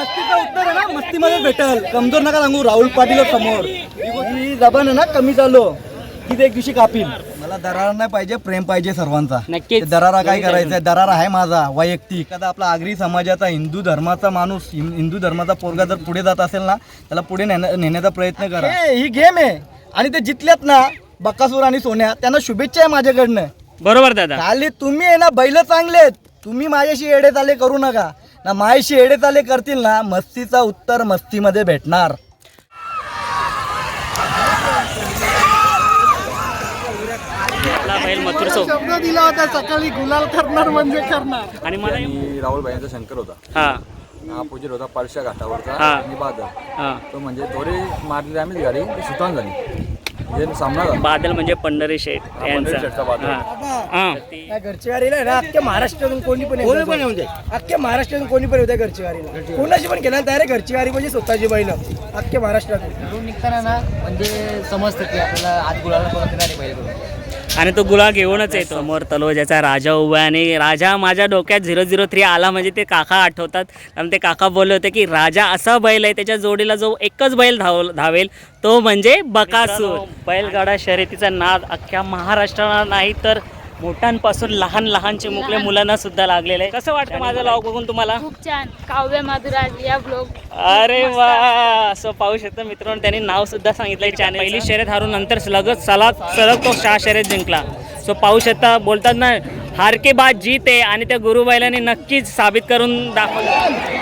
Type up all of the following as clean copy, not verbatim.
मस्तीचं उत्तर आहे ना मस्तीमध्ये भेटल. कमजोर नका सांगू राहुल पाटील समोर. ही जबान आहे ना कमी झालो की ते एक दिवशी कापील. मला दरारा नाही पाहिजे, प्रेम पाहिजे सर्वांचा. नक्कीच. दरारा काय करायचंय, दरारा आहे माझा वैयक्तिक. एखादा आपला आगरी समाजाचा हिंदू धर्माचा माणूस, हिंदू धर्माचा पोरगा जर पुढे जात असेल ना त्याला पुढे नेण्याचा प्रयत्न करा. ही गेम आहे आणि ते जितल्यात ना बकासूर आणि सोन्या त्यांना शुभेच्छा आहे माझ्याकडनं. बरोबर दादा. खाली तुम्ही आहे ना बैल चांगलेत, तुम्ही माझ्याशी येडे चाले करू नका ना. माझ्याशी येडे चाले करतील ना मस्तीचा उत्तर मस्तीमध्ये भेटणार. आपला बैल मथुर सोबत शब्द दिला होता सकाळी गुलाल करणार म्हणजे करणार. आणि मला राहुल भाईंचा शंकर होता, हा हा पूजर होता परशा घाटावरचा हा. आणि बादल. हा. तो म्हणजे थोडी मारली आम्ही गाडी सुतान झाली, म्हणजे सामना झाला. बादल म्हणजे पंढरी शेठ पंढरी शेठचा बादल. त्या घरची गाडीला आहे ना अख्ख्या महाराष्ट्रातून कोणी पण येऊ दे, अख्ख्या महाराष्ट्रातून कोणी पण येऊ द्या घरची गाडीला. कोणाशी पण केला डायरेक्ट घरची गाडी म्हणजे स्वतःची बैल अख्ख्या महाराष्ट्रातून. घरून निघताना ना म्हणजे समजतं की आपल्याला आज गुलाला करून देणार बैल करून. आणि तो गुलाल घेऊनच येतो. समोर तलोजाचा राजा उभा आहे आणि राजा माझ्या डोक्यात 003 आला म्हणजे ते काका आठवतात. कारण ते काका बोलले होते की राजा असा बैल आहे त्याच्या जोडीला जो एकच बैल धावेल तो म्हणजे बकासूर. बैलगाडा शर्यतीचा नाद अख्ख्या महाराष्ट्राला नाही तर मोठ्यांपासून लहान लहान चिमुकल्या मुलांना सुद्धा लागलेलं आहे. कसं वाटतं माझं लॉग बघून तुम्हाला? खूप छान. काव्य माधुराज या ब्लॉग. अरे वा, असं पाहू शकतो मित्रांनो, त्यांनी नाव सुद्धा सांगितलंय चॅनल. पहिली शर्यत हारून नंतर सलग तो 6 शर्यत जिंकला. सो पाहू शकता, बोलतात ना हार के बाद जीत आहे आणि त्या गुरुबाईलांनी नक्कीच साबित करून दाखवलं.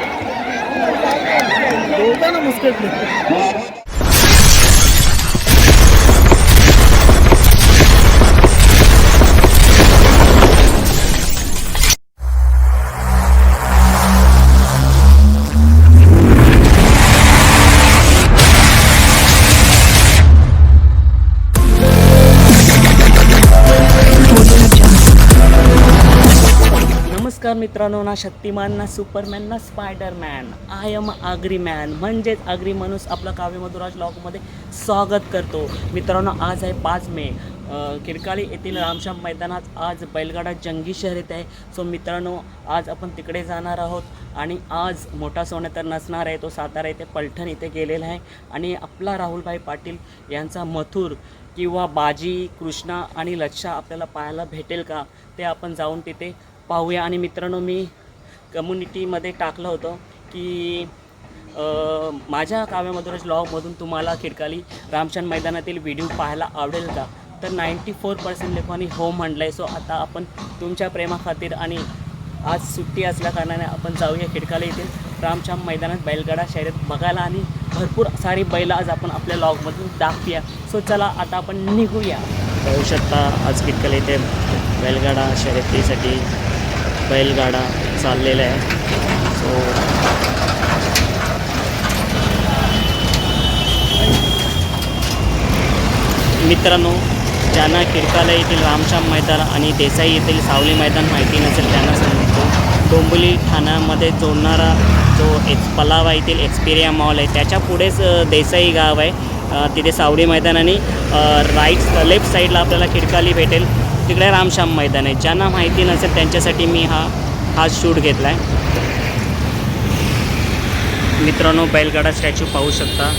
नमस्कार मित्रांनो, ना शक्तिमान ना सुपरमॅन ना Spiderman, I am Agri man म्हणजेच आगरी माणूस आपला काव्य मधुराज ब्लॉगमध्ये स्वागत करतो. मित्रांनो, आज आहे 5 मे. खिडकाळी येथील रामश्याम मैदानात आज बैलगाडा जंगी शर्यत आहे. सो मित्रांनो, आज आपण तिकडे जाणार आहोत आणि आज मोठा सोन्या तर नसणार आहे. तो सातारा येथे पलठण इथे गेलेला आहे आणि आपला राहुलभाई पाटील यांचा मथुर किंवा बाजी, कृष्णा आणि लच्छा आपल्याला पाहायला भेटेल का ते आपण जाऊन तिथे पाहूया. आणि मित्रांनो, मी कम्युनिटीमध्ये टाकलं होतं की माझ्या काव्य मधुराज ब्लॉगमधून तुम्हाला खिडकाली रामश्याम मैदानातील व्हिडिओ पाहायला आवडेल का, तर 94% लोकांनी हो म्हटलं आहे. सो आता आपण तुमच्या प्रेमाखातीर आणि आज सुट्टी असल्या कारणाने आपण जाऊया खिडकाली येथील रामश्याम मैदानात बैलगाडा शर्यत बघायला आणि भरपूर सारी बैल आज आपण आपल्या ब्लॉगमधून दाखवूया. सो चला आता आपण निघूया. पाहू शकता आज खिडकाली येथे बैलगाडा शर्यतीसाठी बैलगाडा चाललेला आहे. सो मित्रांनो, ज्यांना खिडकाला येथील रामश्याम मैदान आणि देसाई येथील सावली मैदान माहिती नसेल त्यांना सांगतो, डोंबिवली ठाण्यामध्ये जोडणारा जो पलावा येथील एक्सपिरिया मॉल आहे त्याच्या पुढेच देसाई गाव आहे. तिथे सावली मैदान आणि लेफ्ट साईडला आपल्याला खिडकाली भेटेल, तिकडे रामश्याम मैदान आहे. ज्यांना माहिती नसेल त्यांच्यासाठी मी हा शूट घेतला आहे. मित्रांनो, बैलगाडा स्टॅच्यू पाहू शकता.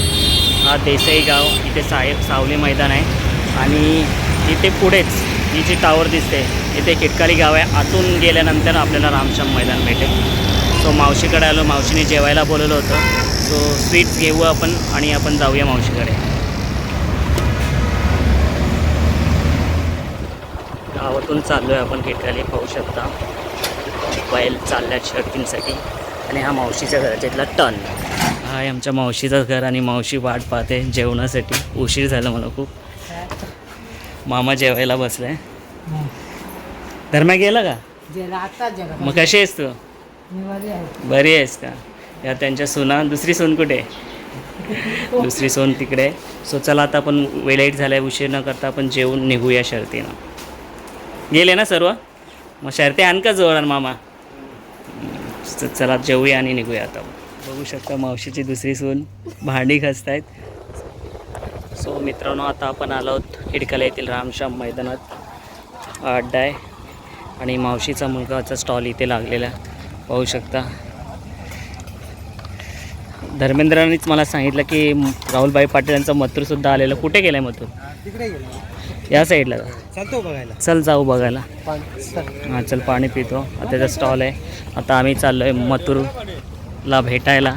हा देसाई गाव, इथे सावली मैदान आहे आणि इथे पुढेच ही जी टावर दिसते इथे खिडकाली गाव आहे. आतून गेल्यानंतर आपल्याला रामश्याम मैदान भेटेल. सो मावशीकडे आलो, मावशीने जेवायला बोलवलं होतं. सो स्वीट्स घेऊ आपण आणि आपण जाऊया मावशीकडे. गावातून चाललो आहे आपण खिडकाली, पाहू शकता बैल चालल्या शर्यतींसाठी. आणि हा मावशीच्या घराच्यातला टर्न. हा आहे आमच्या मावशीचं घर आणि मावशी वाट पाहते जेवणासाठी. उशीर झाला मला खूप. मामा जेवायला बसलाय. धर्म्या गेला का? मग कशी आहेस तू? बरी आहेस का? या त्यांच्या सुना. दुसरी सून कुठे? दुसरी सून तिकडे. सो चला आता आपण लेट झाला आहे, उशीर न करता आपण जेवून निघूया शर्यतीनं. गेले ना सर्व? मग शर्ती आण का जोरान मामा? चला जेवूया आणि निघूया आता. बघू शकता मावशीची दुसरी सून भांडी घासतायत. सो मित्रांनो, आता आपण आलो आहोत खिडकाला येथील रामश्याम मैदानात. हा अड्डा आहे आणि मावशीचा मुलगाचा स्टॉल इथे लागलेला आहे, पाहू शकता. धर्मेंद्रांनीच मला सांगितलं की राहुलभाई पाटील यांचं मथुरसुद्धा आलेलं. कुठे गेलं आहे मथुर? तिकडे गेलो या साईडला चालतो बघायला. चल जाऊ बघायला. हां चल पाणी पितो. त्याचा स्टॉल आहे. आता आम्ही चाललो आहे मथुरला भेटायला.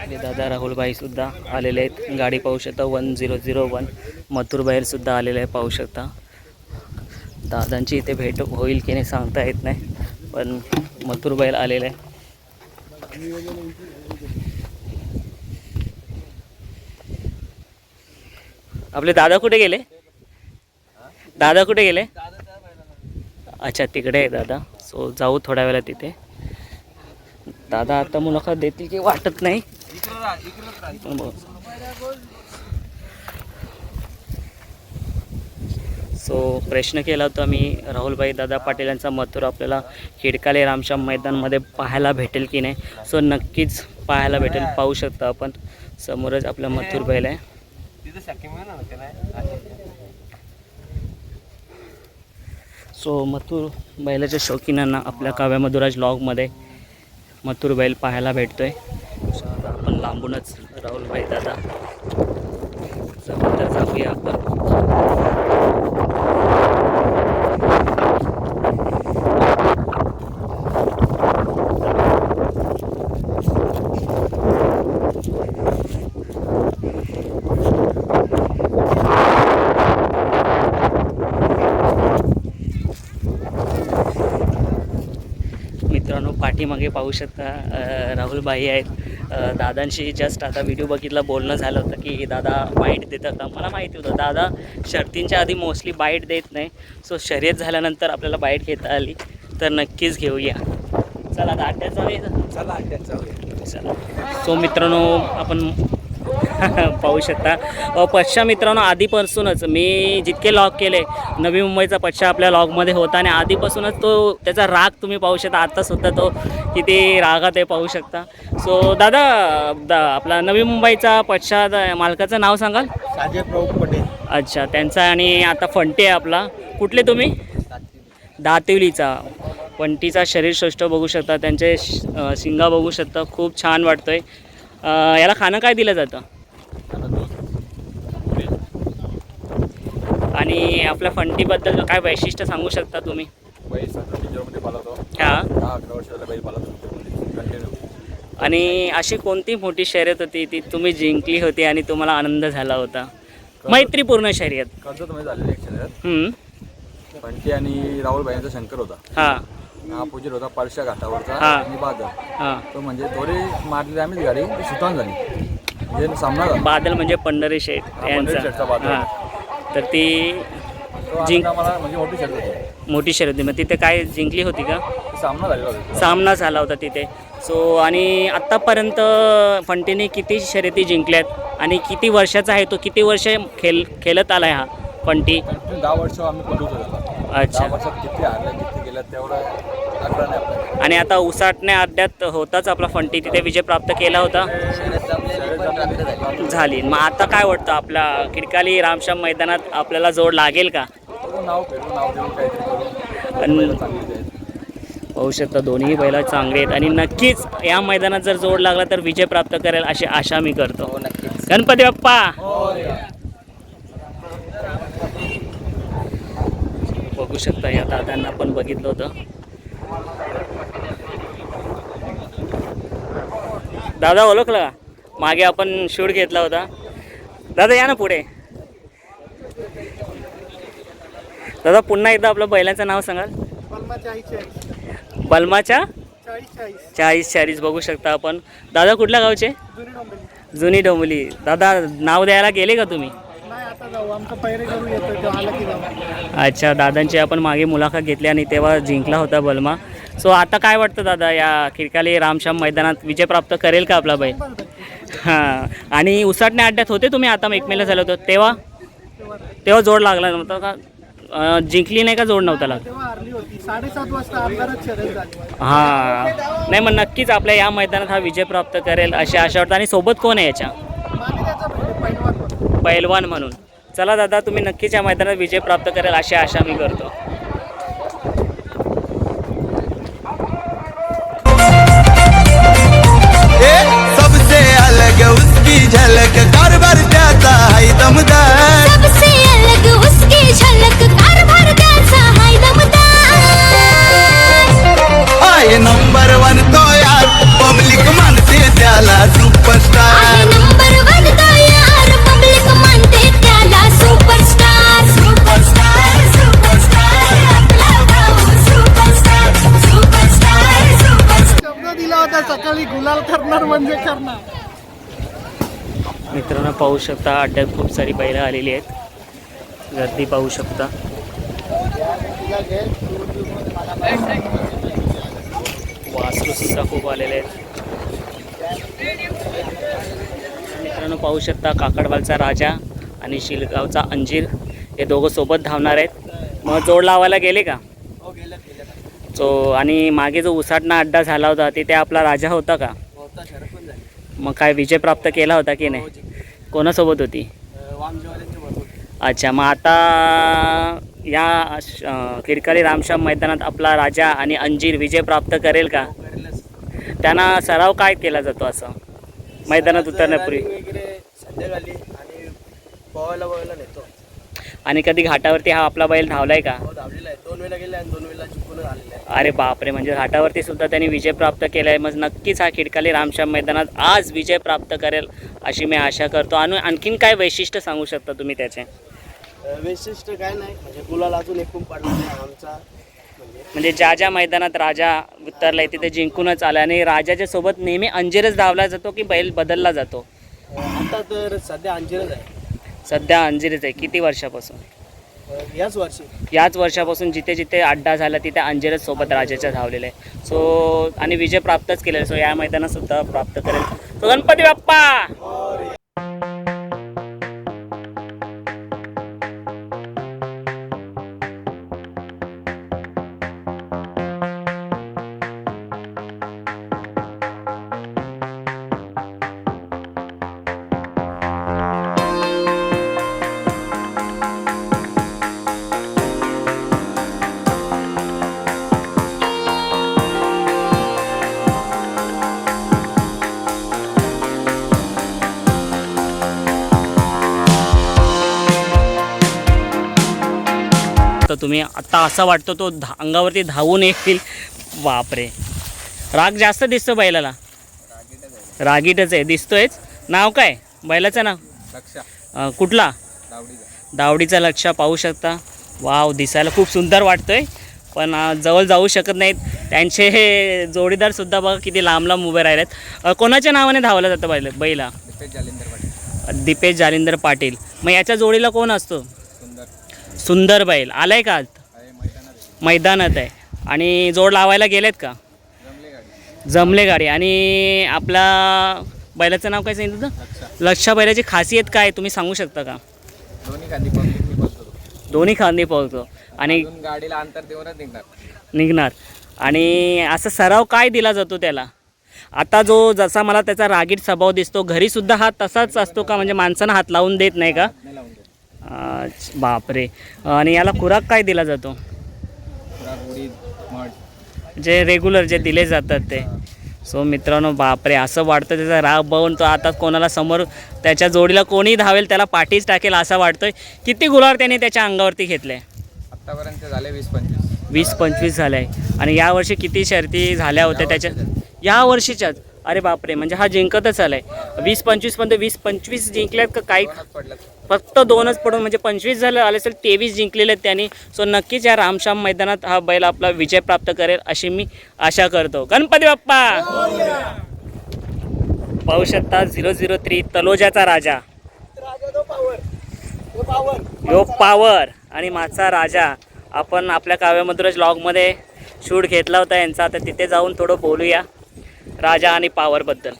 आणि दादा राहुलभाईसुद्धा आलेले आहेत. गाडी पाहू शकता 1001 मथुर बाहेरसुद्धा आलेले आहे पाहू शकता. दादांची इथे भेट होईल की नाही सांगता येत नाही, पण मथुर बैल आलेले आहे. आपले दादा कुठे गेले? दादा कुठे गेले? अच्छा तिकडे आहे दादा. सो जाऊ थोड्या वेळा तिथे. दादा आता मुलाखत देतील की वाटत नाही. सो प्रश्न केला होता मी राहुलभाई दादा पाटील यांचा मथुर आपल्याला खिडकाले रामश्याम मैदानमध्ये पाहायला भेटेल की नाही. सो नक्कीच पाहायला भेटेल. पाहू शकता आपण समोरच आपला मथुर बैल आहे. सो मथुर बैलाच्या शौकीनांना आपल्या काव्या मधुराज लॉगमध्ये मथुर बैल पाहायला भेटतोय. सो आता आपण लांबूनच राहुलभाई दादा तर जाऊया आपण. मित्रांनो पाठीमागे पाहू शकता राहुलभाई आहेत. दादांशी जस्ट आता व्हिडिओ बघितला बोलणं झालं होतं की दादा बाईट देतात का. मला माहिती होतं दादा शर्तींच्या आधी मोस्टली बाईट देत नाही. सो शर्यत झाल्यानंतर आपल्याला बाईट घेता आली तर नक्कीच घेऊया. चला आता अड्ड्यात जाऊया. चला अड्ड्यात जाऊया. चला. सो मित्रांनो आपण पाहू शकता पश्चा मित्रांनो आधीपासूनच मी जितके लॉग केले नवी मुंबईचा पश्चा आपल्या लॉगमध्ये होता आणि आधीपासूनच तो त्याचा राग तुम्ही पाहू शकता. आत्तासुद्धा तो किती रागात आहे पाहू शकता. सो दादा आपला नवी मुंबईचा पश्चा मालकाचं नाव सांगाल? साजे प्रभू पटेल. अच्छा त्यांचा. आणि आता फंटी आहे आपला. कुठले तुम्ही? दातिवलीचा. फंटीचा शरीरसृष्ट बघू शकता. त्यांचे शिंगा बघू शकता. खूप छान वाटतोय. याला खाणं काय दिलं जातं? आणि आपल्या फंटीबद्दल काय वैशिष्ट्य सांगू शकता तुम्ही? हां. आणि अशी कोणती मोठी शर्यत होती ती तुम्ही जिंकली होती आणि तुम्हाला आनंद झाला होता? मैत्रीपूर्ण शर्यत. कर्जतमध्ये झालेली एक शर्यत. फंटी आणि राहुलभाईंचा शंकर होता. हां. हा पुजीर होता पळशा घाटावरचा. हा. आणि बादल. हां. तो म्हणजे थोडी मारली आम्हीच गाडी सुतान झाली. म्हणजे सामना झाला. बादल म्हणजे पंढरी शेठ पंढरी शेठचा बादल. हां. तर ती तो आम्हाला म्हणजे मोठी शर्यत होती. मोठी शर्यत होती. मग तिथे काय जिंकली होती का? सामना झालेला होता. सामना झाला होता तिथे. सो आणि आत्तापर्यंत फंटीने किती शर्यती जिंकल्यात आणि किती वर्षाचा आहे तो? किती वर्ष खेळत आला आहे हा फंटी? 10 वर्ष आम्ही पडूच होतो. अच्छा. 10 वर्षात किती हारल्या किती गेल्या तेवढं आकडा नाही आपल्याला. आणि आता उसाटण्या अड्ड्यात होताच आपला फंटी तिथे विजय प्राप्त केला होता. झाली. मग आता काय वाटतं आपल्या खिडकाली रामश्याम मैदानात आपल्याला जोड लागेल का? नाव फेडून नाव देऊन काहीतरी करून आणि बैलं चांगली आहेत. पाहू शकता दोन्ही बैल चांगले आहेत आणि नक्कीच या मैदानात जर जोड लागला तर विजय प्राप्त करेल अशी आशा मी करतो. गणपती बाप्पा. बघू शकता या दादांना पण बघितलं होतं. दादा ओळखला का? मागे आपण शूट घेतला होता. दादा या ना पुढे. दादा पुन्हा एकदा आपलं बैलाचं नाव सांगाल? बलमाच्या 40 बघू शकता आपण. दादा कुठल्या गावचे? जुनी डोंबली. दादा नाव द्यायला गेले का तुम्ही? अच्छा. दादांची आपण मागे मुलाखत घेतली आणि तेव्हा जिंकला होता बलमा. सो आता काय वाटतं दादा या खिडकाली रामश्याम मैदानात विजय प्राप्त करेल का आपला बैल? हां. आणि उसाटण्या अड्ड्यात होते तुम्ही आता एकमेला झालं होतं तेव्हा जोड लागला नव्हता का? जिंकली नाही का? जोड नव्हता लागला? 7:30 वाजता अपघातात शर्यत झाली. हां. नाही मग नक्कीच आपल्या या मैदानात हा विजय प्राप्त करेल अशी आशा वाटतं. आणि सोबत कोण आहे याच्या? पैलवान म्हणून. चला दादा तुम्ही नक्कीच या मैदानात विजय प्राप्त करेल अशी आशा मी करतो. सबसे अलग झलक कारभार त्याचा हाय दमदार सबसे अलग उसकी झलक कारभार त्याचा हाय दमदार आहे नंबर 1 तो यार पब्लिक मानते त्याला सुपरस्टार आहे नंबर 1 तो यार पब्लिक मानते त्याला सुपरस्टार सुपरस्टार सुपरस्टार आपला भाऊ सुपरस्टार सुपरस्टार सुपरस्टार शब्द दिला होता सकाळी गुलाल करणार म्हणजे करणार. मित्रांनो पाहू शकता अड्ड्यात खूप सारी बैलं आलेली आहेत. गर्दी पाहू शकता. वासरू सुद्धा खूप आलेले आहेत. मित्रांनो पाहू शकता काकडवालचा राजा आणि शिलगावचा अंजीर हे दोघं सोबत धावणार आहेत. मग जोड लावायला गेले का? तो आणि मागे जो उसाटणा अड्डा झाला होता तिथे आपला राजा होता का? मग काय विजय प्राप्त केला होता की नाही? कोणासोबत होती? अच्छा, मग आता या किरकाली रामश्याम मैदानात आपला राजा आणि अंजीर विजय प्राप्त करेल का? त्यांना सराव काय केला जातो असं मैदानात उतरण्यापूर्वी? संध्याकाळी आणि पोहायला नेतो. आणि कधी घाटावरती हा आपला बैल धावलाय का? धावलेला आहे 2 वेळा गेले आणि 2 वेळा चुकून आलेला आहे. अरे बापरे, म्हणजे घाटावरती सुद्धा त्यांनी विजय प्राप्त केला आहे. मग नक्कीच हा खिडकाली रामश्याम मैदानात आज विजय प्राप्त करेल अशी मी आशा करतो. आणि आणखीन काय वैशिष्ट्य सांगू शकता तुम्ही त्याचे? वैशिष्ट्य काय नाही म्हणजे गुलाल अजून एकूण पडला नाही आमचा. म्हणजे ज्या ज्या मैदानात राजा उतरलाय तिथे जिंकूनच आला. आणि राजाच्या सोबत नेहमी अंजीरच धावला जातो की बैल बदलला जातो? आता तर सध्या अंजीरच आहे. सध्या अंजीरच आहे. किती वर्षापासून? याच वर्षापासून जिथे जिथे अड्डा झाला तिथे अंजीरच सोबत राजाच्या धावलेलं आहे. सो आणि विजय प्राप्तच केलेला. सो या मैदानात सुद्धा प्राप्त करेल. तो गणपती बाप्पा. तर तुम्ही आत्ता असा वाटतो तो अंगावरती धावून येईल. बापरे, राग जास्त दिसतो बैलाला. रागीटच आहे दिसतोयच. नाव काय बैलाचं नाव? कुठला? दावडीचा लक्ष. पाहू शकता. वाव, दिसायला खूप सुंदर वाटतोय. पण जवळ जाऊ शकत नाहीत. त्यांचे हे जोडीदारसुद्धा बघा किती लांब लांब उभे राहिलेत. कोणाच्या नावाने धावला जातं बैला? दीपेश जालिंदर पाटील. मग याच्या जोडीला कोण असतो? सुंदर बैल. आलाय का आज? मैदानात आहे. आणि जोड लावायला गेलेत का? जमले गाडी. आणि आपला बैलाचं नाव काय सांगितलं होतं? लक्षा. बैलाची खासियत काय तुम्ही सांगू शकता का? दोन्ही खांदी पळतो आणि गाडीला अंतर देऊनच निघणार. आणि असा सराव काय दिला जातो त्याला? आता जो जसा मला त्याचा रागीट स्वभाव दिसतो घरीसुद्धा हा तसाच असतो का? म्हणजे माणसानं हात लावून देत नाही का? बापरे. आणि याला खुराक काय दिला जातो? जे रेग्युलर जे दिले जातात ते. सो मित्रांनो बापरे, असं वाटतं त्याचा राग बघून तो आता कोणाला समोर त्याच्या जोडीला कोणी धावेल त्याला पाठीच टाकेल असं वाटतंय. किती गुलाल त्याने त्याच्या अंगावरती घेतले आतापर्यंत? झाले 20-25 झाले. आणि यावर्षी किती शर्ती झाल्या होत्या त्याच्या? या वर्षीच्याच? अरे बापरे, म्हणजे हा जिंकतच आलाय. 20-25 मध्ये 20-25 जिंकल्यात का? काही फक्त 2च पडून म्हणजे 25 झालं आले असेल. 23 जिंकलेले आहेत त्यांनी. सो नक्कीच या रामश्याम मैदानात हा बैल आपला विजय प्राप्त करेल अशी मी आशा करतो. गणपती बाप्पा. पाहू शकता 003 तलोजाचा राजा. यो पावर आणि माझा राजा. आपण आपल्या काव्यमधुरज व्लॉगमध्ये शूट घेतला होता यांचा. आता तिथे जाऊन थोडं बोलूया राजा आणि पावरबद्दल.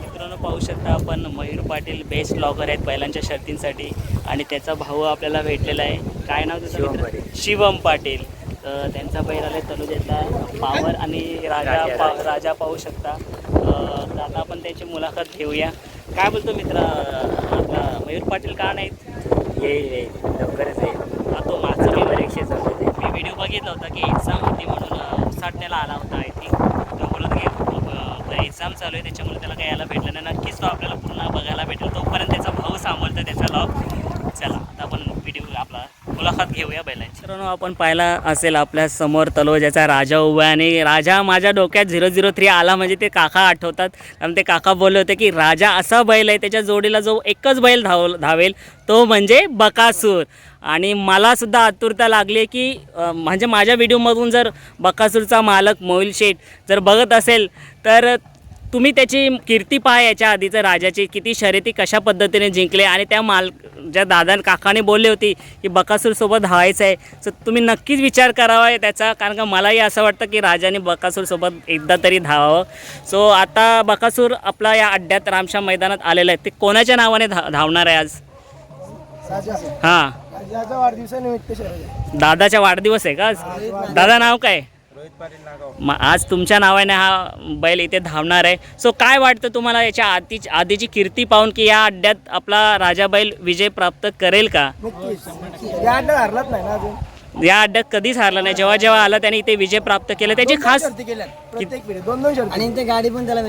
मित्रांनो पाहू शकता आपण मयूर पाटील बेस्ट ब्लॉगर आहेत बैलांच्या शर्तींसाठी. आणि त्याचा भाऊ आपल्याला भेटलेला आहे. काय नाव त्याचं? शिवम पाटील. तर त्यांचा बैल आला तनुजाचा पावर आणि राजा पाहू शकता. तर आता आपण त्याची मुलाखत घेऊया. काय बोलतो मित्र आपला मयूर पाटील? का नाहीत? ये लवकरच आहे. तो मागचा मी परीक्षेचा मी व्हिडिओ बघितला होता की एक्झाम होती म्हणून उसाटण्याला आला होता. आय थिंक तो बोलत गेलो एक्झाम चालू आहे त्याच्यामुळे त्याला काही यायला भेटलं नाही. नक्कीच तो आपल्याला पुन्हा बघायला भेटेल. तोपर्यंत त्याचा भाऊ सांभाळतो त्याचा लॉग. चला आता आपण व्हिडिओ आपला मुलाखत घेऊया बैलांची. मित्रांनो आपण पाहिला असेल आपल्या समोर तलोजाचा राजा उभा आहे आणि राजा माझ्या डोक्यात 003 आला म्हणजे ते काका आठवतात. कारण ते काका बोलले होते की राजा असा बैल आहे त्याच्या जोडीला जो एकच बैल धावेल तो म्हणजे बकासूर. आणि मला सुद्धा आतुरता लागली की म्हणजे माझ्या व्हिडिओमधून जर बकासूरचा मालक मोहिल शेठ जर बघत असेल तर तुम्ही त्याची कीर्ती पहा. याच्या आधीचं राजाची किती शर्यती कशा पद्धतीने जिंकले आणि त्या ज्या दादा काकाने बोलले होती की बकासूरसोबत धावायचं आहे. सो तुम्ही नक्कीच विचार करावा त्याचा. कारण का मलाही असं वाटतं की राजाने बकासूरसोबत एकदा तरी धावावं. सो आता बकासूर आपला या अड्ड्यात रामशा मैदानात आलेलं आहे. ते कोणाच्या नावाने धावणार आहे आज? हां दादाचा वाढदिवस आहे का आज? दादा नाव काय? आज तुमच्या नावाने हा बैल इथे धावणार आहे. सो काय वाटतं तुम्हाला याच्या आधीची कीर्ती पाहून की या अड्ड्यात आपला राजा बैल विजय प्राप्त करेल का? या अड्ड्यात कधीच हारला नाही. जेव्हा जेव्हा आला त्याने इथे विजय प्राप्त केला. त्याची खास आणि ते गाडी पण त्याला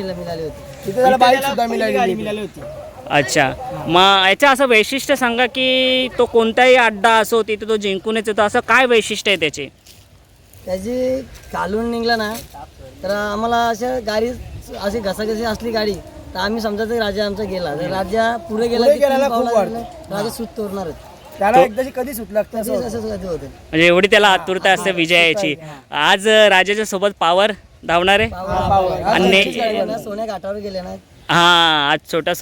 मिळाली होती. अच्छा मग याचं असं वैशिष्ट्य सांगा की तो कोणताही अड्डा असो तिथे तो जिंकूनच येतो. असं काय वैशिष्ट्य आहे त्याचे? त्याची चालून निघला ना तर आम्हाला अशा गाडी अशी घसाघसी असली गाडी तर आम्ही समजायचं राजा आमचा गेला. जर राजा पुढे गेला राजा सूत तोडणारच. त्याला एकदाची कधी सुटला म्हणजे एवढी त्याला आतुरता असते विजयाची. आज राजाच्या सोबत पावर धावणार आहे आणि सोन्या घाटावर गेले ना. हां आज छोटा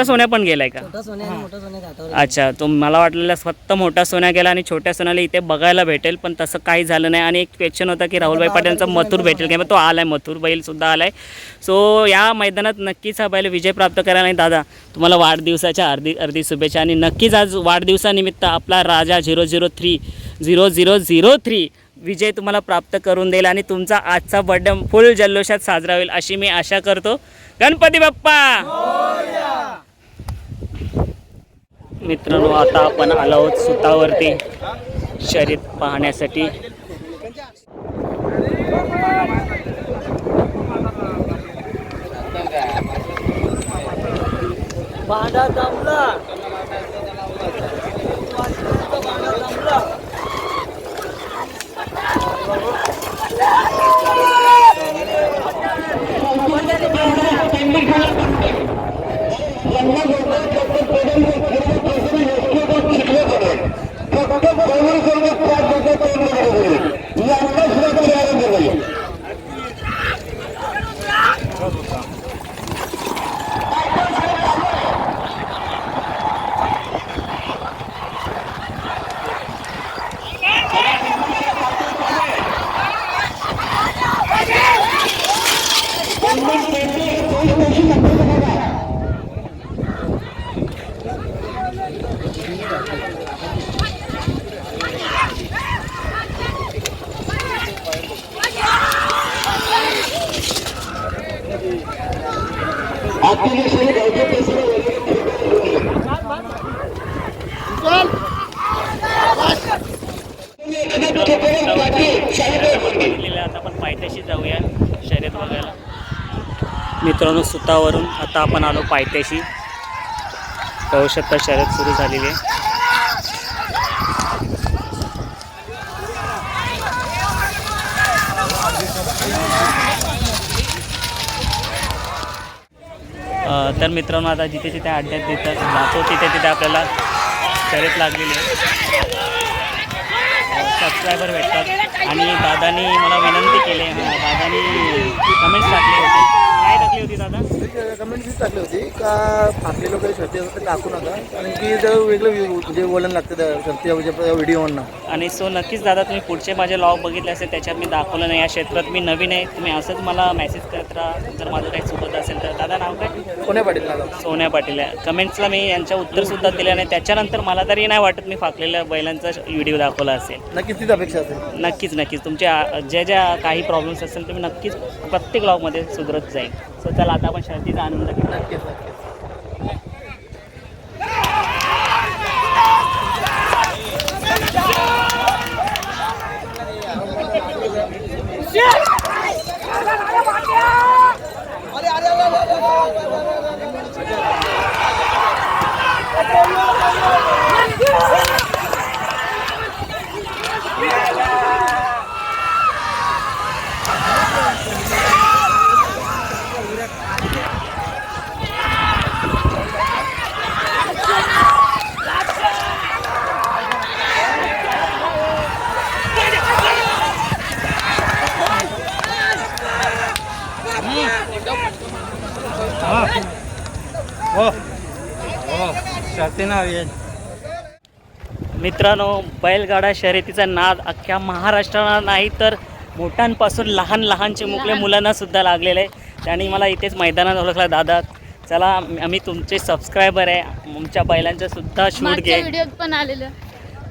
सोन्या पण गेलाय का? छोटा सोन्या आणि मोठा सोन्या घाटावर. अच्छा तो मला वाटलेलं फक्त मोठा सोन्या गेला आणि छोट्या सोन्याला इथे बघायला भेटेल पण तसं काही झालं नाही. आणि एक क्वेश्चन होता की राहुलभाई पाटीलचा मथुर भेटेल किंवा तो आलाय मथुर बैलसुद्धा आलाय. सो या मैदानात नक्कीच हा बैल विजय प्राप्त करायला. नाही दादा तुम्हाला वाढदिवसाच्या अर्धी शुभेच्छा. आणि नक्कीच आज वाढदिवसानिमित्त आपला राजा 003 विजय तुम्हाला प्राप्त करून देईल आणि तुमचा आजचा बर्थडे फुल जल्लोषात साजरा होईल अशी मी आशा करतो. गणपती बाप्पा. मित्रांनो आता आपण आलो आहोत सुतावरती शर्यत पाहण्यासाठी. आता आपण पायथ्याशी जाऊया शर्यत बघायला. मित्रांनो सुतावरून आता आपण आलो पायथ्याशी. पाहू शकता शर्यत सुरू झालेली आहे. तर मित्रांनो आता जिथे जिथे अड्ड्यात देतात जातो तिथे आपल्याला शर्यत लागलेली आहे. सबस्क्रायबर भेटतात आणि दादानी मला विनंती केली. दादानी कमेंट्स टाकली होती. काय टाकली होती दादा? कमेंट्स टाकली होती का आपले लोक शर्ती असं टाकू नका कारण की जर वेगळं म्हणजे वळण लागतं त्या शर्ती व्हिडिओवरनं. आणि सो नक्कीच दादा तुम्ही पुढचे माझे लॉग बघितले असेल त्याच्यात मी दाखवलं नाही. या क्षेत्रात मी नवीन आहे. तुम्ही असंच मला मेसेज करत राहा जर माझं काही चुकत असेल तर. दादा नाव काय? सोन्या पाटील. सोन्या पाटील आहे. कमेंट्सला मी यांच्या उत्तरसुद्धा दिलं नाही. त्याच्यानंतर मला तरी नाही वाटत मी फाकलेल्या बैलांचा व्हिडिओ दाखवला असेल. नक्कीच तीच अपेक्षा असेल. नक्कीच तुमच्या ज्या काही प्रॉब्लेम्स असेल तुम्ही नक्कीच प्रत्येक ब्लॉगमध्ये सुधरत जाईल. सो चला आता आपण शर्तीचा आनंद घेऊ. नक्कीच. मित्रांनो, बैलगाडा शर्यतीचा नाद अख्ख्या महाराष्ट्राला नाही तर मोठ्यांपासून लहान लहानचे मुकले मुलांना सुद्धा लागलेले आहे. त्यांनी मला इथेच मैदानात ओळखला. दादा चला, आम्ही तुमचे सबस्क्रायबर आहे, आमच्या बैलांचा सुद्धा शूट घे. व्हिडिओत पण आलेलं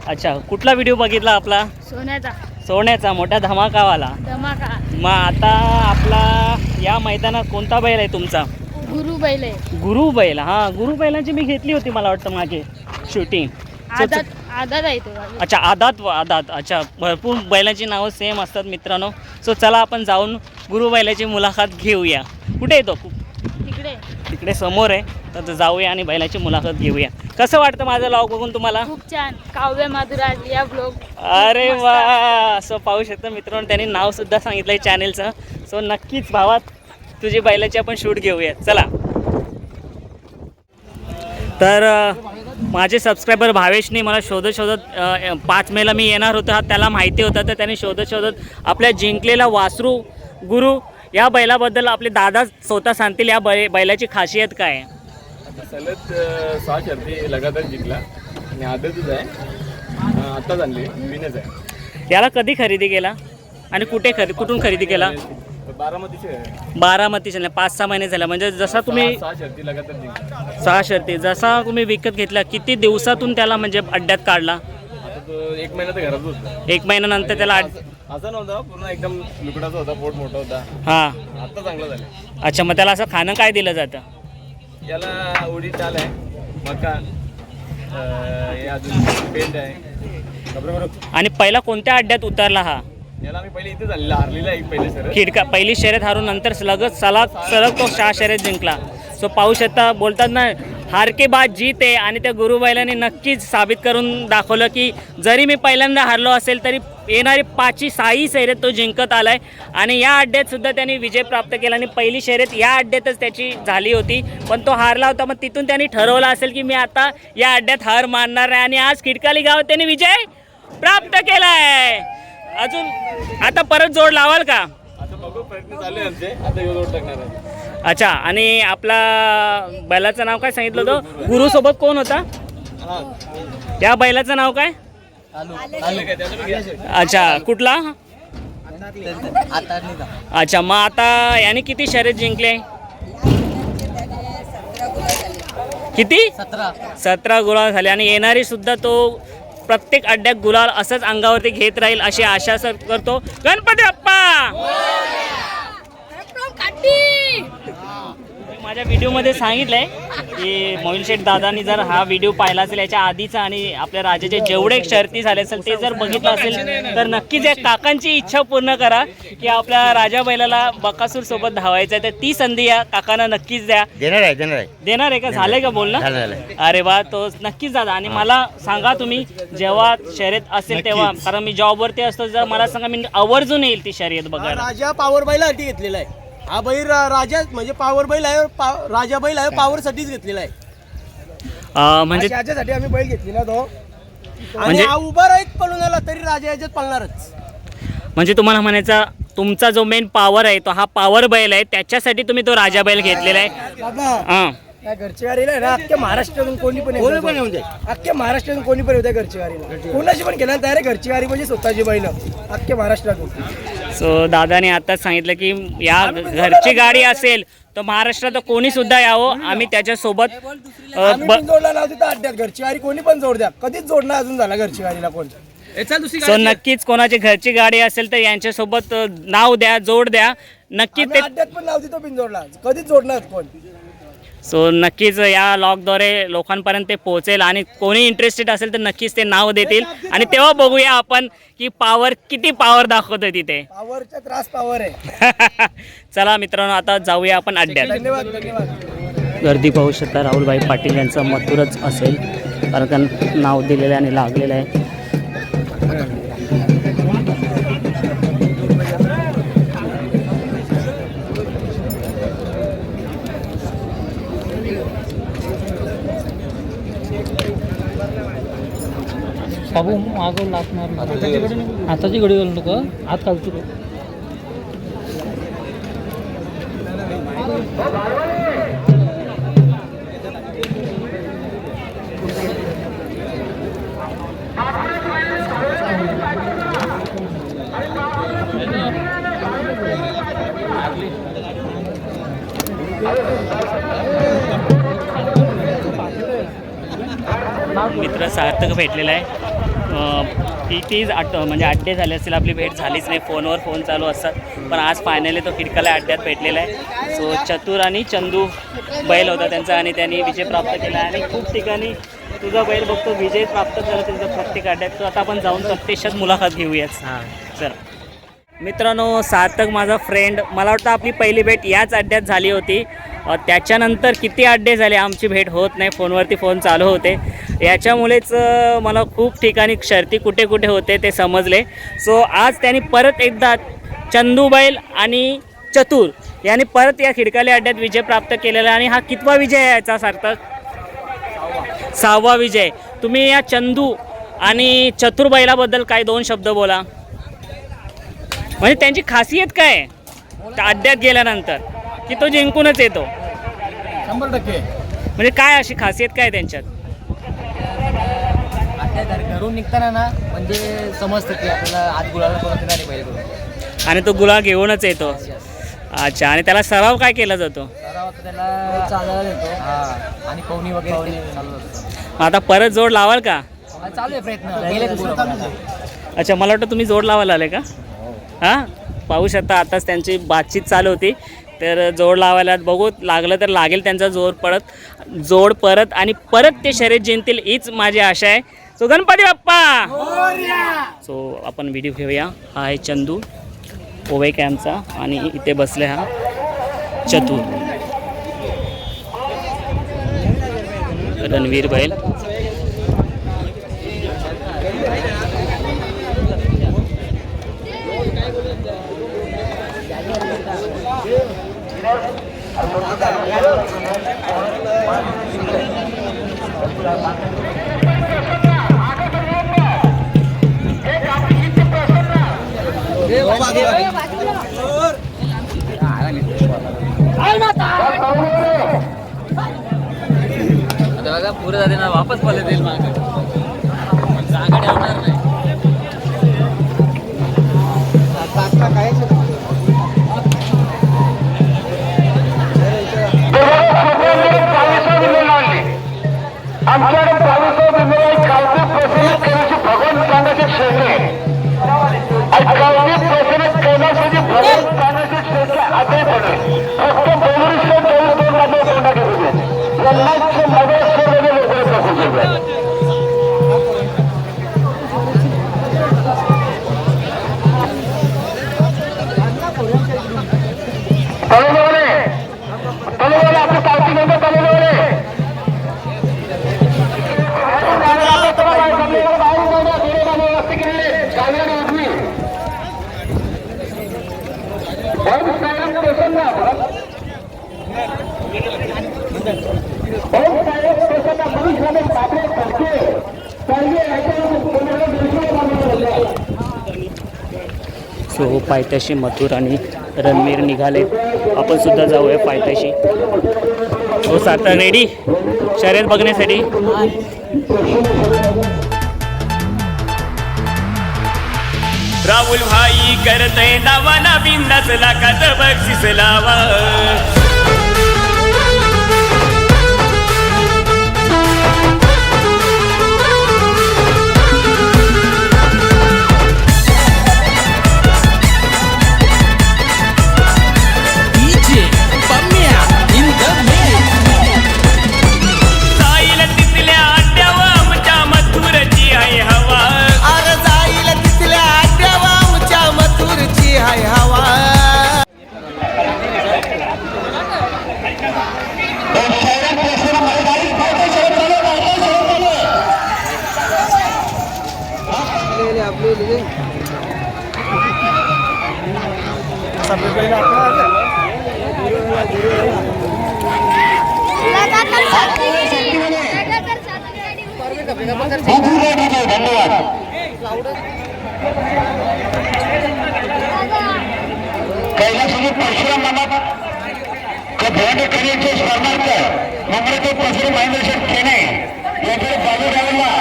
अच्छा, कुठला व्हिडिओ बघितला आपला? सोन्याचा मोठा धमाकावाला. धमाका मग आता आपला या मैदानात कोणता बैल आहे तुमचा? गुरु बैल आहे. गुरु बैल. हां, गुरु बैलांची मी घेतली होती मला वाटतं मागे शूटिंग. आदात आहे तो. अच्छा, आदात. अच्छा, भरपूर बैलांची नावं सेम असतात मित्रांनो. सो चला आपण जाऊन गुरु बैलाची मुलाखत घेऊया. कुठे येतो? तिकडे समोर आहे, तर जाऊया आणि बैलाची मुलाखत घेऊया. कसं वाटतं माझं लॉग बघून तुम्हाला? खूप छान. काव्य माधुराज या ब्लॉग. अरे वा, असं पाहू शकता मित्रांनो, त्यांनी नावसुद्धा सांगितलं आहे चॅनेलचं. सो नक्कीच भावात तुझी बैलाची आपण शूट घेऊया. चला. तर माझे सबस्क्रायबर भावेशने मला शोधत 5 मेला मी येणार होतो, त्याला माहिती होतं, तर त्याने शोधत आपल्या जिंकलेला वासरू गुरु या बैलाबद्दल आपले दादा स्वतः सांगतील. या बैलाची खासियत काय आहे? सलग 6 शर्ती लगातार जिंकला आणि आदतच आहे, आत्ताच आणली, विनच आहे. याला कधी खरेदी केला आणि कुठून खरेदी केला? बारामतीचे 5-6 महिने झाले. म्हणजे जसा तुम्ही 6 शर्ती लगातार जिंकला. 6 शर्ती जसा तुम्ही विकत घेतला, किती दिवसातून त्याला म्हणजे अड्ड्यात काढला? आता तो 1 महिना तर घरात होता. 1 महिन्यानंतर त्याला असा नव्हता, पूर्ण एकदम लुकडाचा होता, पोट मोठा होता. हां. आता चांगला झाला. अच्छा, मग त्याला असं खाणं काय दिलं जातं? याला उडीद डाळ आहे, मका, हे अजून पेंट आहे. आणि पहिला कोणत्या अड्ड्यात उतरला हा? याला आम्ही पहिले इथे झालेला, हारलेला एक पहिले सर. पहिली शर्यत हारून नंतर सलग तो 6 शर्यत जिंकला. सो पाहू शकता, बोलतात ना, हार के बाद जीत आहे. आणि त्या गुरुबैलांनी नक्कीच साबित करून दाखवलं की जरी मी पहिल्यांदा हारलो असेल तरी येणारी 5-6 शर्यत तो जिंकत आलाय. आणि या अड्ड्यात सुद्धा त्यांनी विजय प्राप्त केला. आणि पहिली शर्यत या अड्ड्यातच त्याची झाली होती, पण तो हारला होता. मग तिथून त्यांनी ठरवलं असेल की मी आता या अड्ड्यात हार मानणार नाही. आणि आज खिडकाली गावात त्यांनी विजय प्राप्त केलाय. अजून आता परत जोड लावाल का? आता बघू, प्रयत्न चालू आहे आमचे. आता ह्यो जोड टाकणार आहे. अच्छा, आणि आपला बैलाचं नाव काय सांगितलं होतं? गुरुसोबत कोण होता? त्या बैलाचं नाव काय? अच्छा, कुठला? अच्छा, मग आता याने किती शर्यत जिंकले? किती? 17 गुलाल झाले. आणि येणारी सुद्धा तो प्रत्येक अड्ड्यात गुलाल असंच अंगावरती घेत राहील अशी आशा करतो. गणपती बाप्पा. माझ्या व्हिडिओमध्ये सांगितलंय की मोहिल शेठ दादांनी जर हा व्हिडिओ पाहिला असेल याच्या आधीचा आणि आपल्या राज्याचे जेवढे शर्ती झाले असेल ते जर बघितलं असेल तर नक्कीच या काकांची इच्छा पूर्ण करा की आपल्या राजा बैलाला बकासूर सोबत धावायचं आहे. तर ती संधी या काकांना नक्कीच द्या. देणार आहे का? झालंय का बोलणं? अरे वा, तो नक्कीच दादा. आणि मला सांगा तुम्ही जेव्हा शर्यत असेल तेव्हा, कारण मी जॉबवरती असतो, जर मला सांगा मी आवर्जून येईल ती शर्यत बघायला. राजा पॉवर बैलासाठी घेतलेला आहे हा बैल. राजा म्हणजे पॉवर बैल आहे, राजा बैल आहे, पॉवर साठीच घेतलेला आहे. म्हणजे याच्यासाठी आम्ही बैल घेतलेला तो. आणि म्हणजे हा उभा राहीत पळून आला तरी राजा याच्यात पळणारच. म्हणजे तुम्हाला म्हणायचा तुमचा जो मेन पॉवर आहे तो हा पॉवर बैल आहे, त्याच्यासाठी तुम्ही तो राजा बैल घेतलेला आहे. हां, या घरच्या गाडीला आहे ना, अख्ख्या महाराष्ट्रातून कोणी पण येऊ दे, अख्ख्या महाराष्ट्रातून कोणी पण येऊ द्या घरची गाडीला. कोणाची पण केला तयार आहे. घरची गाडी म्हणजे स्वतःची बैल अख्ख्या महाराष्ट्रातून. सो दादाने आताच सांगितलं की या घरची गाडी असेल तर महाराष्ट्रात कोणी सुद्धा यावं, आम्ही त्याच्यासोबत आम्ही पण जोडला नाव तिथं अड्ड्यात. घरची गाडी कोणी पण जोड द्या, कधीच जोडणं अजून झाला घरची गाडीला कोण. सो नक्कीच कोणाची घरची गाडी असेल तर यांच्यासोबत नाव द्या, जोड द्या. नक्कीच ते अड्ड्यात पण नाव तिथं बिन जोडला, कधीच जोडणार कोण. सो नक्कीच या लॉगद्वारे लोकांपर्यंत ते पोहोचेल आणि कोणी इंटरेस्टेड असेल तर नक्कीच ते नाव देतील आणि तेव्हा बघूया आपण की पॉवर किती पॉवर दाखवतोय तिथे. पॉवरचा त्रास पॉवर आहे. चला मित्रांनो आता जाऊया आपण अड्ड्यात. धन्यवाद धन्यवाद. गर्दी पाहू शकता. राहुलभाई पाटील यांचं मथुरच असेल कारण का नाव दिलेलं आहे आणि लागलेलं आहे. बाबू मागं लागणार आताची घडी घालू नका आत घालतो. मित्र सार्थक भेटलेला आहे. कितीच म्हणजे अड्डे झाले असतील आपली भेट झालीच नाही. फोनवर फोन चालू असतात पण आज फायनली तो फिरकाला अड्ड्यात भेटलेला आहे. सो चतुर आणि चंदू बैल होता त्यांचा आणि त्यांनी विजय प्राप्त केला आणि खूप ठिकाणी तुझा बैल बघतो विजय प्राप्त झाला त्यांचा प्रत्येक अड्ड्यात. तो आता आपण जाऊन प्रत्यक्षात मुलाखत घेऊयाच. चल मित्रांनो, सार्थक माझा फ्रेंड, मला वाटतं आपली पहिली भेट याच अड्ड्यात झाली होती. त्याच्यानंतर किती अड्डे झाले आमची भेट होत नाही. फोनवरती फोन चालू होते. याच्यामुळेच मला खूप ठिकाणी शर्ती कुठे कुठे होते ते समजले. सो आज त्यांनी परत एकदा चंदू बैल आणि चतुर यांनी परत या खिडकाली अड्ड्यात विजय प्राप्त केलेला आणि हा कितवा विजय आहे याचा सार्थक? 6वा विजय. तुम्ही या चंदू आणि चतुर बैलाबद्दल काय 2 शब्द बोला. म्हणजे त्यांची खासियत काय आहे त्या अड्ड्यात गेल्यानंतर की तो जिंकूनच येतो? 100%. म्हणजे काय अशी खासियत काय त्यांच्यात? घरून निघताना ना म्हणजे समजतं की आपल्याला आज गुलाला करून देणार आहे बैल करून आणि तो गुलाल घेऊनच येतो. अच्छा. आणि त्याला सराव काय केला जातो? त्याला चालायला देतो आणि पवनी वगैरे चालू असतं. आता परत जोड लावाल का? चालू आहे प्रयत्न. अच्छा, मला वाटतं तुम्ही जोड लावायला आले का? हां, पाहू शकता आताच त्यांची बातचीत चालू होती. तर जोड लावायला बघू, लागलं तर लागेल त्यांचा जोड परत आणि परत ते शर्यत जिंकतील हीच माझी आशा आहे. सो गणपती बाप्पा. सो आपण व्हिडिओ घेऊया. हा आहे चंदू ओवे कॅम्पचा आणि इथे बसले हा चतुर रणवीर बैल. आता बघा पुढे जाते ना वापस पडले देईल मागे जागा ठेवणार नाही. आमच्याकडे भगवान सांगायचे शेती आधी पडले फक्त आपल्या पार्टी मेंबर सो पायथ्याशी मथुर आणि रणवीर निघाले. आपण सुद्धा जाऊया पायथ्याशी. सो साता रेडी शर्यत बघण्यासाठी. राहुल भाई करतय नावा नवीन नसला का बक्षीस लावा. DJ Pamia in the mix. कैलासवासी परशुराम मामा भोंडे करियरचे स्पर्धार्थ नम्रते परशुराम महेंद्र शेठ खेणे यांच्याकडे बाजू द्यायला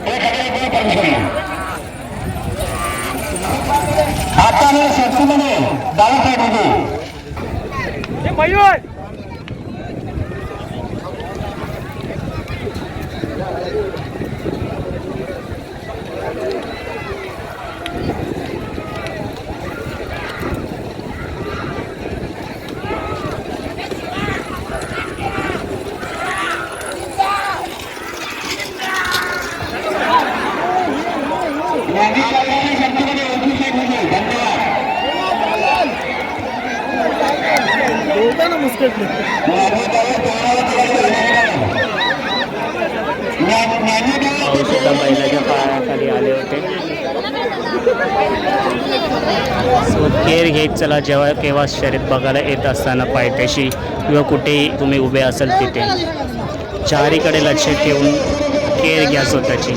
1,000 रुपये परमिशन. आता मी शक्तीमध्ये डावी साईड होती सुद्धा बैलाच्या पायाखाली आले होते. सो केअर घेत चला जेव्हा केव्हा शर्यत बघायला येत असताना पायथ्याशी किंवा कुठेही तुम्ही उभे असाल तिथे चारीकडे लक्ष ठेवून केअर घ्या स्वतःची.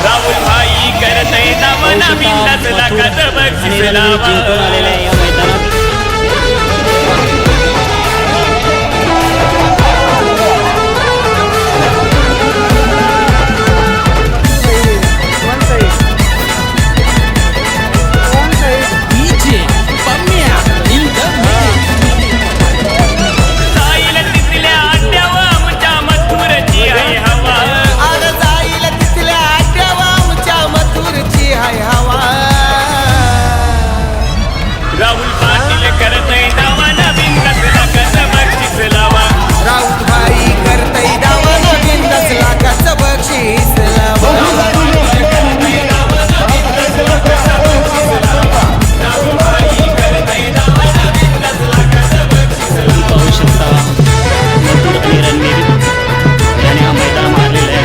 राहुल भाई करतय नवना बिंदास लाखाचं बक्षीस लावा. या मैदानात जाईल तिथल्या आड्यावा आमच्या मथुरची आहे हवा. राहुल पाटील करतय नवना बिंदास लाखाचं बक्षीस लावा. राहुल भाई करतय दावा बिंदास लाखाचं बक्षीस लावा. पाहू शकता मथुर आणि रणवीर याने हा मैदान मारलेला आहे.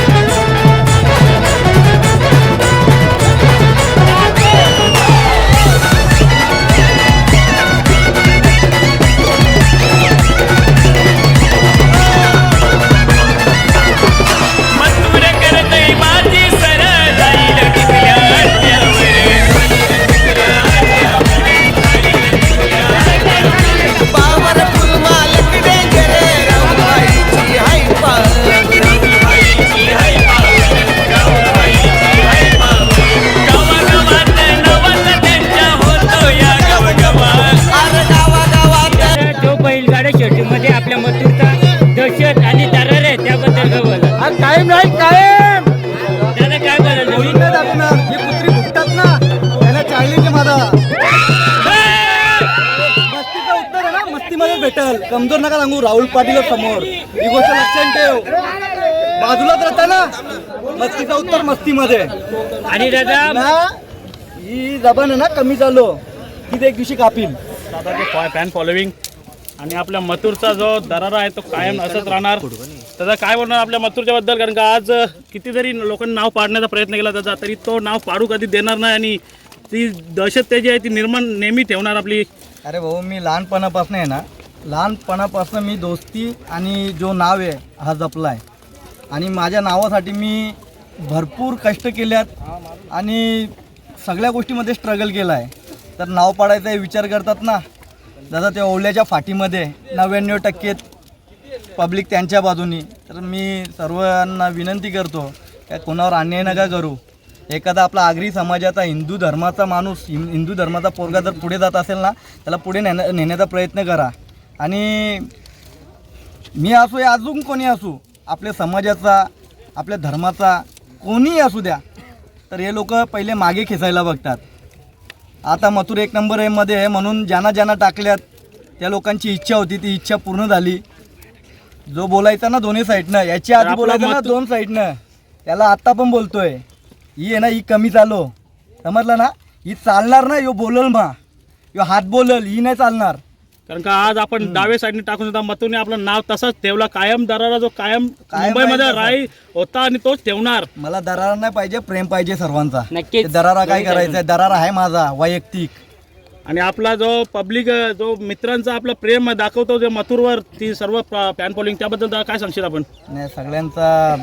मथुर करतय माझी सर जाईल तिथल्या आड्यावर. पॉवरफुल मालक डेंजर राहुल भाईची हाय गावागावात नवस त्यांच्या होतो या गावगावात. गावागावात जो बैलगाड्या शर्यतीमध्ये आपल्या मथुरचा दहशत आणि दरार आहे त्याबद्दल काय बोला. कायम नाही कायम त्याला काय बोलायचं मी हे कुत्री भुकतात ना त्याला चॅलेंज माझा मस्तीचं उत्तर आहे ना मस्तीमध्ये भेटल. कमजोर नका सांगू राहुल पाटील समोर ही गोष्ट लक्षात ठेव. बाजूलाच राहता ना, मस्तीचा उत्तर मस्तीमध्ये. आणि दादा ना ही जबान आहे ना कमी झालो की ते एक दिवशी कापील. दादाचे फॅन फॉलोविंग आणि आपल्या मथुरचा जो दरारा आहे तो कायम असंच राहणार. त्याचा काय बोलणार आपल्या मथुरच्या बद्दल, कारण का आज किती जरी लोकांनी नाव पाडण्याचा प्रयत्न केला त्याचा, तरी तो नाव पाडू कधी देणार नाही आणि ती दहशत त्याची आहे ती निर्माण नेहमी ठेवणार आपली. अरे भाऊ, मी लहानपणापासून आहे ना, लहानपणापासून मी दोस्ती आणि जो नाव आहे हा जपला आहे. आणि माझ्या नावासाठी मी भरपूर कष्ट केल्यात आणि सगळ्या गोष्टीमध्ये स्ट्रगल केला आहे. तर नाव पाडायचा विचार करतात ना दादा, ते ओवल्याच्या फाटीमध्ये 99% पब्लिक त्यांच्या बाजूनी. तर मी सर्वांना विनंती करतो का कोणावर अन्याय नका करू. एखादा आपला आगरी समाजाचा हिंदू धर्माचा माणूस, हिंदू धर्माचा पोरगा जर पुढे जात असेल ना, त्याला पुढे नेण्याचा प्रयत्न करा. आणि मी असो या अजून कोणी असू, आपल्या समाजाचा, आपल्या धर्माचा कोणीही असू द्या, तर हे लोक पहिले मागे खेचायला बघतात. आता मथुर 1 नंबर मध्ये आहे म्हणून ज्यांना टाकल्यात त्या लोकांची इच्छा होती, ती इच्छा पूर्ण झाली. जो बोलायचा ना दोन्ही साईडनं, याच्या आधी बोलायचं ना 2 साईडनं, त्याला आत्ता पण बोलतोय. ही आहे ना, ही कमी चालो, समजलं ना, ही चालणार ना, यो बोलल मा, यो हात बोलल, ही नाही चालणार. कारण का आज आपण डावे साईडने टाकून सुद्धा मथुरने आपलं नाव तसंच ठेवला. कायम दरारा जो कायम मुंबईमध्ये राही होता आणि तोच ठेवणार. मला दरारा नाही पाहिजे, प्रेम पाहिजे सर्वांचा. नक्कीच. ते दरारा काय करायचंय, दरारा आहे माझा वैयक्तिक. आणि आपला जो पब्लिक जो मित्रांचा आपला प्रेम दाखवतो जे मथुरवर, ती सर्व फॅन फॉलोइंग, त्याबद्दल काय सांगशील आपण? नाही, सगळ्यांचा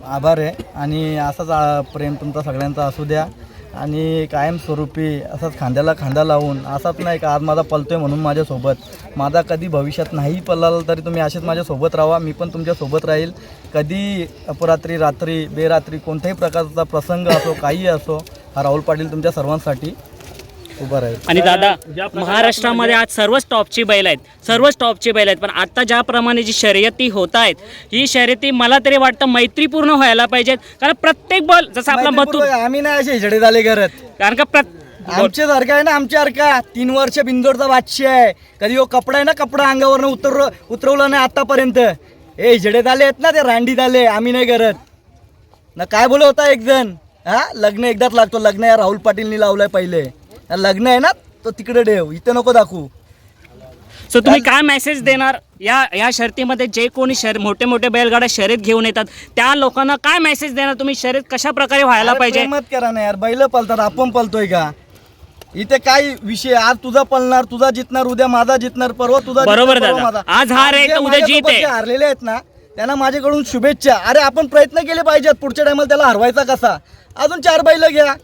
आभार आहे आणि असाच प्रेम तुमचा सगळ्यांचा असू द्या. आणि कायमस्वरूपी असंच खांद्याला खांदा लावून, असंच नाही का आज माझा पलतोय म्हणून माझ्यासोबत, माझा कधी भविष्यात नाही पडला तरी तुम्ही असेच माझ्यासोबत राहा. मी पण तुमच्यासोबत राहील. कधी अपरात्री, रात्री, बेरात्री, कोणत्याही प्रकारचा प्रसंग असो, काही असो, हा राहुल पाटील तुमच्या सर्वांसाठी उभा राहील. आणि दादा, महाराष्ट्रामध्ये आज सर्वच टॉपची बैल आहेत, सर्वच टॉपची बैल आहेत. पण आता ज्याप्रमाणे जी शर्यती होत आहेत, ही शर्यती मला तरी वाटतं मैत्रीपूर्ण व्हायला पाहिजेत. कारण प्रत्येक बॉल जसं आपला मथुर, आम्ही नाही असे झडे झाले करत. कारण का आमच्या सारखा आहे ना, आमच्यासारखा 3 वर्ष बिंदोडचा बादशाह आहे. कधी हो कपडा आहे ना, कपडा अंगावरनं उतरवला नाही आतापर्यंत. हे झडे झाले आहेत ना, ते रांडी झाले, आम्ही नाही करत ना. काय बोलत होता एक जण, हा लग्न एकदाच लागतो, लग्न या राहुल पाटीलनी लावलंय पहिले. लग्न आहे ना तो तिकडे ठेव, इथं नको दाखवू. सो तुम्ही काय मेसेज देणार या शर्यतीमध्ये जे कोणी मोठे मोठे बैलगाड्या शर्यत घेऊन येतात त्या लोकांना काय मेसेज देणार तुम्ही? शर्यत कशा प्रकारे व्हायला पाहिजे? मत करा ना यार, बैल पळतात, आपण पळतोय का? इथे काय विषय, आज तुझा पळणार, तुझा जितणार, उद्या माझा जितणार, परवा तुझा बरोबर दादा. आज हार आहे तर उद्या जीत आहे. हारलेले आहेत ना त्यांना माझ्याकडून शुभेच्छा. अरे आपण प्रयत्न केले पाहिजेत, पुढच्या टायमाला त्याला हरवायचा कसा. अजून 4 बैल घ्या,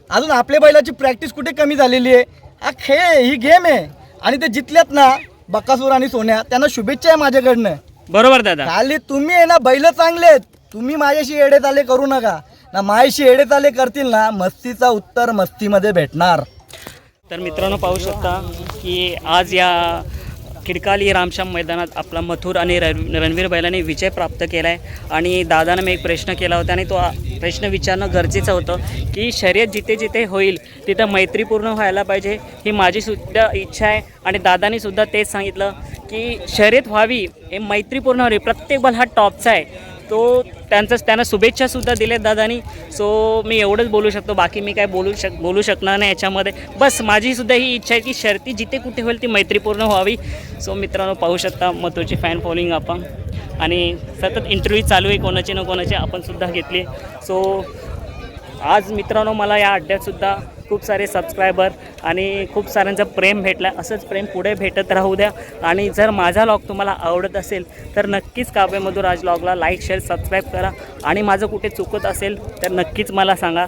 अजून आपल्या बैलाची प्रॅक्टिस कुठे कमी झालेली आहे. हा खेळ, ही गेम आहे. आणि ते जितल्यात ना बकासूर आणि सोन्या, त्यांना शुभेच्छा आहे माझ्याकडनं. बरोबर दादा. खाली तुम्ही आहे ना, बैल चांगले आहेत, तुम्ही माझ्याशी येडे चाले करू नका ना. माझ्याशी येडे चाले करतील ना, मस्तीचा उत्तर मस्तीमध्ये भेटणार. तर मित्रांनो, पाहू शकता की आज या खिडकाली रामश्याम मैदानात आपला मथुर आणि रणवीर बैलाने विजय प्राप्त केला आहे. आणि दादानं मी एक प्रश्न केला होता आणि तो प्रश्न विचारणं गरजेचं होतं की शर्यत जिथे जिथे होईल तिथं मैत्रीपूर्ण व्हायला पाहिजे, ही माझी सुद्धा इच्छा आहे. आणि दादानी सुद्धा तेच सांगितलं की शर्यत व्हावी, हे मैत्रीपूर्ण व्हावी. प्रत्येक बॉल हा टॉपचा आहे, तो त्यांना शुभेच्छासुद्धा दिल्यात दादानी. सो मी एवढंच बोलू शकतो, बाकी मी काय बोलू शकणार नाही याच्यामध्ये. बस माझीसुद्धा ही इच्छा आहे की शर्ती जिथे कुठे होईल ती मैत्रीपूर्ण व्हावी. सो मित्रांनो, पाहू शकता मथुरची फॅन फॉलोइंग आपण, आणि सतत इंटरव्ह्यू चालू आहे कोणाचे ना कोणाचे, आपण सुद्धा घेतले. सो आज मित्रांनो, मला या अड्ड्यातसुद्धा खूप सारे सबस्क्रायबर आणि खूप साऱ्यांचं प्रेम भेटलं. असंच प्रेम पुढे भेटत राहू द्या. आणि जर माझा व्लॉग तुम्हाला आवडत असेल तर नक्कीच काव्य मधुर राज व्लॉगला लाईक, शेअर, सबस्क्राईब करा. आणि माझं कुठे चुकत असेल तर नक्कीच मला सांगा.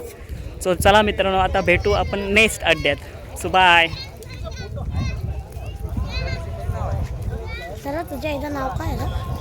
सो चला मित्रांनो, आता भेटू आपण नेक्स्ट अड्ड्यात. So bye. सर तुझ्या इथं नाव काय आहे?